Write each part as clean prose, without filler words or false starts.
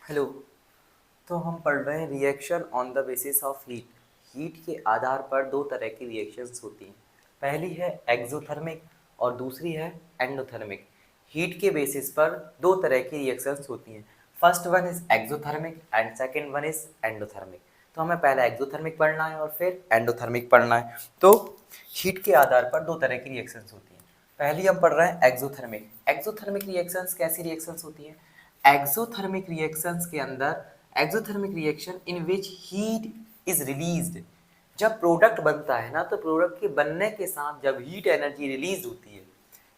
Hello. तो हम पढ़ रहे हैं reaction on the basis of heat. Heat के आधार पर दो तरह की रिएक्शंस होती हैं। पहली है एक्सोथर्मिक और दूसरी है एंडोथर्मिक। हीट के बेसिस पर दो तरह की रिएक्शंस होती हैं। First one is exothermic and second one is endothermic. तो हमें पहले एक्सोथर्मिक पढ़ना है और फिर एंडोथर्मिक पढ़ना है। तो हीट के आधार पर दो तरह की रिएक्शंस होती हैं। पहली हम पढ़ रहे हैं एक्सोथर्मिक। एक्सोथर्मिक रिएक्शंस कैसी रिएक्शंस होती हैं? एक्सोथर्मिक रिएक्शंस के अंदर exothermic reaction in which heat is released. जब प्रोडक्ट बनता है ना, तो प्रोडक्ट के बनने के साथ जब हीट एनर्जी रिलीज होती है,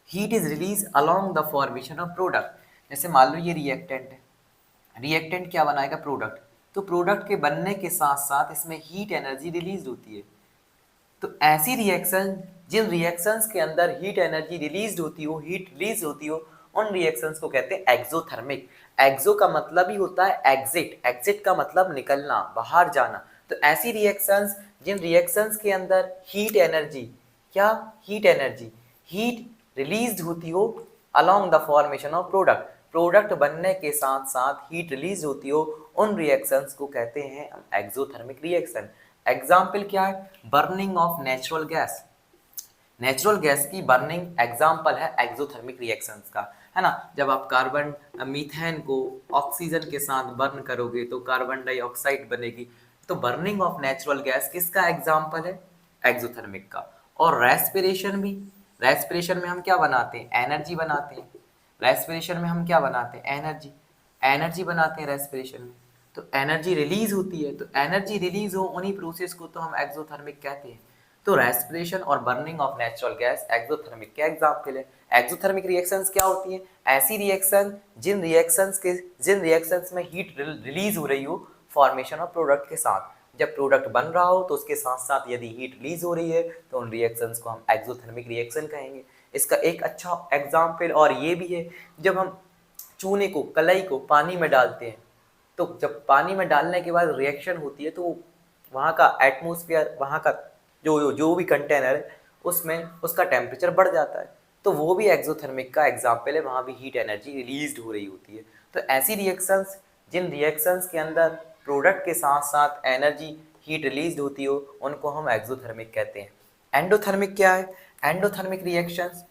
heat is release along the formation of product. जैसे मान लो ये रिएक्टेंट है, रिएक्टेंट क्या बनाएगा? प्रोडक्ट। तो प्रोडक्ट के बनने के साथ साथ इसमें हीट एनर्जी रिलीज होती है। तो ऐसी रिएक्शन, जिन रिएक्शंस के अंदर हीट एनर्जी रिलीज होती हो, हीट रिलीज होती हो, उन रिएक्शंस को कहते हैं एक्सोथर्मिक। एक्सो का मतलब ही होता है एग्जिट, एग्जिट का मतलब निकलना, बाहर जाना। तो ऐसी रिएक्शंस, जिन रिएक्शंस के अंदर हीट एनर्जी, क्या हीट एनर्जी, हीट रिलीज होती हो along the formation of product, product बनने के साथ साथ हीट रिलीज होती हो, उन रिएक्शंस को कहते हैं एक्सोथर्मिक रिएक्शन। एग्जाम्पल क्या है? Burning of natural gas. Natural gas की बर्निंग एग्जाम्पल है एक्सोथर्मिक रिएक्शंस का, है ना। जब आप कार्बन मीथेन को ऑक्सीजन के साथ बर्न करोगे तो कार्बन डाइऑक्साइड बनेगी। तो बर्निंग ऑफ नेचुरल गैस किसका एग्जाम्पल है? एक्सोथर्मिक का। और रेस्पिरेशन भी, रेस्पिरेशन में हम क्या बनाते हैं? एनर्जी बनाते हैं। रेस्पिरेशन में हम क्या बनाते हैं? एनर्जी, एनर्जी बनाते हैं रेस्पिरेशन में। तो एनर्जी रिलीज होती है, तो एनर्जी रिलीज हो उन्हीं प्रोसेस को तो हम एक्सोथर्मिक कहते हैं। तो रेस्पिरेशन और burning of natural gas exothermic के एग्जाम्पल है। एक्सोथर्मिक रिएक्शंस क्या होती हैं? ऐसी रिएक्शन जिन रिएक्शंस में हीट रिलीज हो रही हो फॉर्मेशन ऑफ प्रोडक्ट के साथ। जब प्रोडक्ट बन रहा हो तो उसके साथ साथ यदि हीट रिलीज हो रही है तो उन रिएक्शंस को हम एक्सोथर्मिक रिएक्शन कहेंगे। इसका एक अच्छा एग्जाम्पल और ये भी है, जब हम चूने को, कलई को पानी में डालते हैं, तो जब पानी में डालने के बाद रिएक्शन होती है तो वहाँ का एटमोसफियर, वहाँ का जो भी कंटेनर है उसमें उसका टेम्परेचर बढ़ जाता है। तो वो भी एक्सोथर्मिक का एग्जाम्पल है, वहाँ भी हीट एनर्जी रिलीज हो रही होती है। तो ऐसी रिएक्शंस, जिन रिएक्शंस के अंदर प्रोडक्ट के साथ साथ एनर्जी, हीट रिलीज होती हो, उनको हम एक्सोथर्मिक कहते हैं। एंडोथर्मिक क्या है? एंडोथर्मिक रिएक्शंस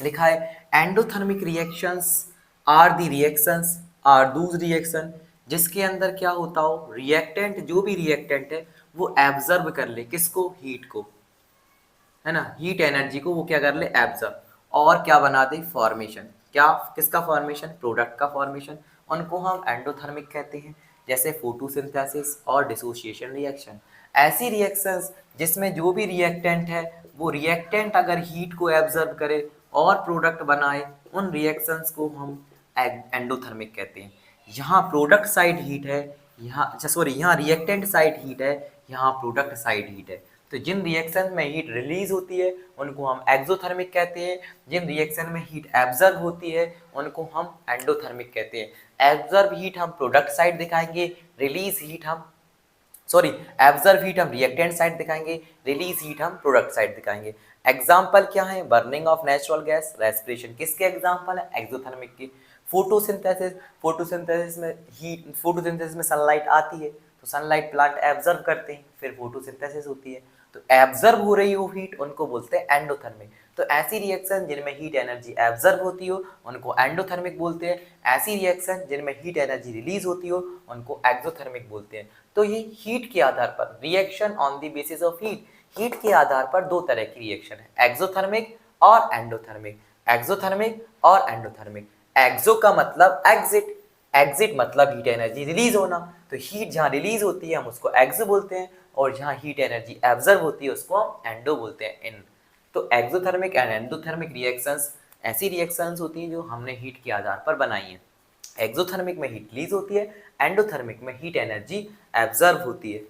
लिखा है, endothermic reactions are the reactions are those reaction जिसके अंदर क्या होता हो, रिएक्टेंट, जो भी रिएक्टेंट है वो एब्जर्व कर ले किसको? हीट को, है ना। हीट एनर्जी को वो क्या कर ले? एब्जर्व। और क्या बना दे? फॉर्मेशन। क्या, किसका फॉर्मेशन? प्रोडक्ट का फॉर्मेशन। उनको हम एंडोथर्मिक कहते हैं। जैसे फोटोसिंथेसिस और डिसोसिएशन रिएक्शन। ऐसी रिएक्शंस जिसमें जो भी रिएक्टेंट है वो रिएक्टेंट अगर हीट को एब्जर्व करे और प्रोडक्ट बनाए, उन रिएक्शंस को हम एंडोथर्मिक कहते हैं। यहाँ प्रोडक्ट साइड हीट है, यहाँ, अच्छा सॉरी, यहाँ रिएक्टेंट साइड हीट है, यहाँ प्रोडक्ट साइड हीट है। तो जिन रिएक्शन में हीट रिलीज होती है उनको हम एक्सोथर्मिक कहते हैं। जिन रिएक्शन में हीट एब्जर्व होती है उनको हम एंडोथर्मिक कहते हैं। एब्जर्व हीट हम प्रोडक्ट साइड दिखाएंगे, रिलीज हीट हम, सॉरी, एब्जर्व हीट हम रिएक्टेंट साइड दिखाएंगे, रिलीज हीट हम प्रोडक्ट साइड दिखाएंगे। एग्जाम्पल क्या है? Burning of natural gas, respiration किसके एग्जाम्पल है? एक्सोथर्मिक की। फोटोसिंथेसिस, फोटोसिंथेसिस में हीट, फोटोसिंथेसिस में सनलाइट आती है तो सनलाइट प्लांट एब्जर्व करते हैं, फिर फोटोसिंथेसिस होती है। तो एब्जर्व हो रही हो हीट, उनको बोलते हैं एंडोथर्मिक। तो ऐसी रिएक्शन जिनमें हीट एनर्जी एब्जर्व होती हो उनको एंडोथर्मिक बोलते हैं। ऐसी रिएक्शन जिनमें हीट एनर्जी रिलीज होती हो उनको एक्सोथर्मिक बोलते हैं। तो ये हीट के आधार पर, reaction on the basis of heat, heat के आधार पर दो तरह की रिएक्शन है, एक्सोथर्मिक और एंडोथर्मिक। एक्सोथर्मिक और एंडोथर्मिक। एक्सो का मतलब एग्जिट, एग्जिट मतलब हीट एनर्जी रिलीज होना। तो हीट जहाँ रिलीज होती है हम उसको एक्सो बोलते हैं, और जहाँ हीट एनर्जी एब्जर्व होती है उसको हम एंडो बोलते हैं, इन। तो एक्सोथर्मिक एंड एंडोथर्मिक रिएक्शंस ऐसी रिएक्शंस होती हैं जो हमने हीट के आधार पर बनाई हैं। एक्सोथर्मिक में हीट रिलीज होती है, एंडोथर्मिक में हीट एनर्जी एब्जर्व होती है।